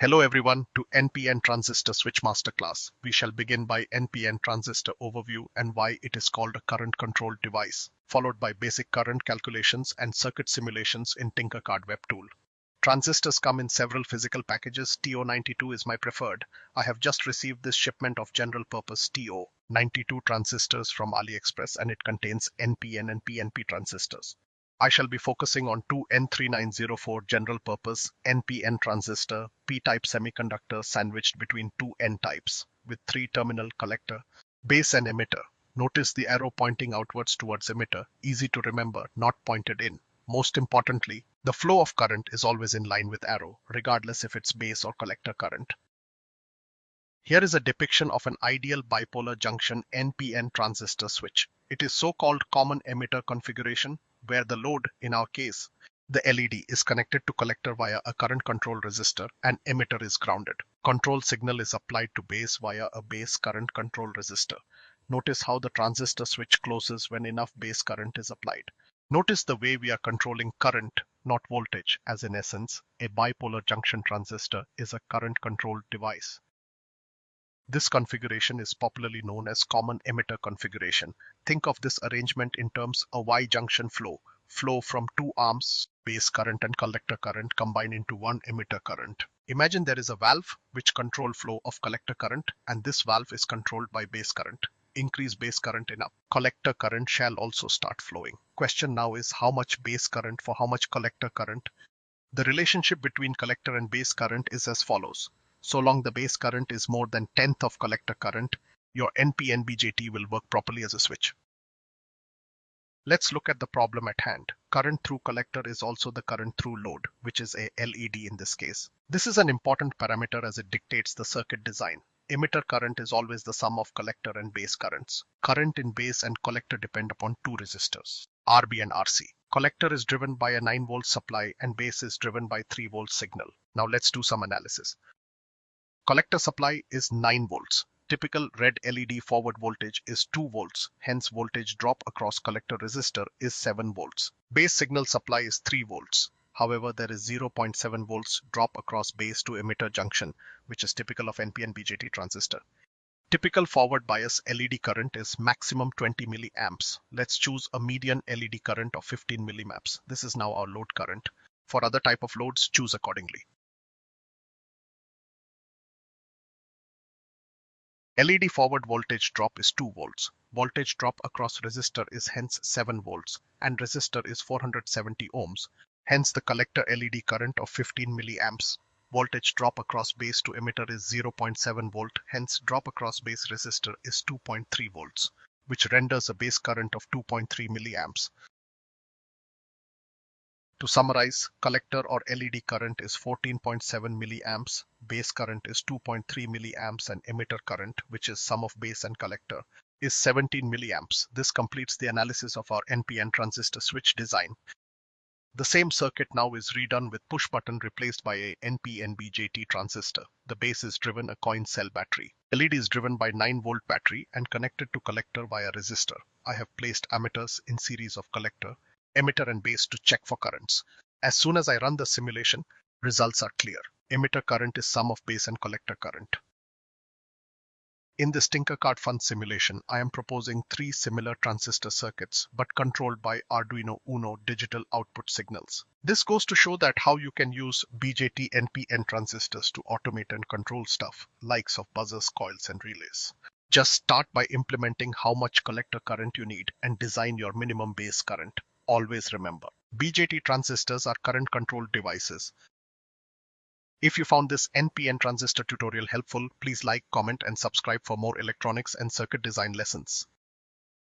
Hello everyone to NPN Transistor Switch Masterclass. We shall begin by NPN Transistor Overview and why it is called a current controlled device, followed by basic current calculations and circuit simulations in Tinkercad web tool. Transistors come in several physical packages. TO-92 is my preferred. I have just received this shipment of general purpose TO-92 transistors from AliExpress and it contains NPN and PNP transistors. I shall be focusing on two N3904 general purpose NPN transistor P-type semiconductor sandwiched between two N-types with 3-terminal collector, base and emitter. Notice the arrow pointing outwards towards emitter, easy to remember, not pointed in. Most importantly, the flow of current is always in line with arrow, regardless if it's base or collector current. Here is a depiction of an ideal bipolar junction NPN transistor switch. It is so-called common emitter configuration, where the load, in our case, the LED, is connected to collector via a current control resistor and emitter is grounded. Control signal is applied to base via a base current control resistor. Notice how the transistor switch closes when enough base current is applied. Notice the way we are controlling current, not voltage, as in essence, a bipolar junction transistor is a current controlled device. This configuration is popularly known as common emitter configuration. Think of this arrangement in terms of Y-junction flow from two arms, base current and collector current, combine into one emitter current. Imagine there is a valve which controls flow of collector current, and this valve is controlled by base current. Increase base current enough, collector current shall also start flowing. Question now is how much base current for how much collector current? The relationship between collector and base current is as follows. So long the base current is more than 1/10 of collector current, your NPN BJT will work properly as a switch. Let's look at the problem at hand. Current through collector is also the current through load, which is a LED in this case. This is an important parameter as it dictates the circuit design. Emitter current is always the sum of collector and base currents. Current in base and collector depend upon two resistors, RB and RC. Collector is driven by a 9-volt supply and base is driven by 3-volt signal. Now let's do some analysis. Collector supply is 9 volts. Typical red LED forward voltage is 2 volts, hence voltage drop across collector resistor is 7 volts. Base signal supply is 3 volts. However, there is 0.7 volts drop across base to emitter junction, which is typical of NPN BJT transistor. Typical forward bias LED current is maximum 20 milliamps. Let's choose a median LED current of 15 milliamps. This is now our load current. For other type of loads, choose accordingly. LED forward voltage drop is 2 volts. Voltage drop across resistor is hence 7 volts and resistor is 470 ohms. Hence the collector LED current of 15 milliamps. Voltage drop across base to emitter is 0.7 volt. Hence drop across base resistor is 2.3 volts, which renders a base current of 2.3 milliamps. To summarize, collector or LED current is 14.7 milliamps, base current is 2.3 milliamps and emitter current, which is sum of base and collector, is 17 milliamps. This completes the analysis of our NPN transistor switch design. The same circuit now is redone with push button replaced by a NPN BJT transistor. The base is driven a coin cell battery. LED is driven by 9-volt battery and connected to collector via resistor. I have placed ammeters in series of collector, emitter and base to check for currents. As soon as I run the simulation, results are clear. Emitter current is sum of base and collector current. In this Tinkercad fun simulation, I am proposing 3 similar transistor circuits, but controlled by Arduino Uno digital output signals. This goes to show that how you can use BJT NPN transistors to automate and control stuff, likes of buzzers, coils and relays. Just start by implementing how much collector current you need and design your minimum base current. Always remember, BJT transistors are current controlled devices. If you found this NPN transistor tutorial helpful, please like, comment and subscribe for more electronics and circuit design lessons.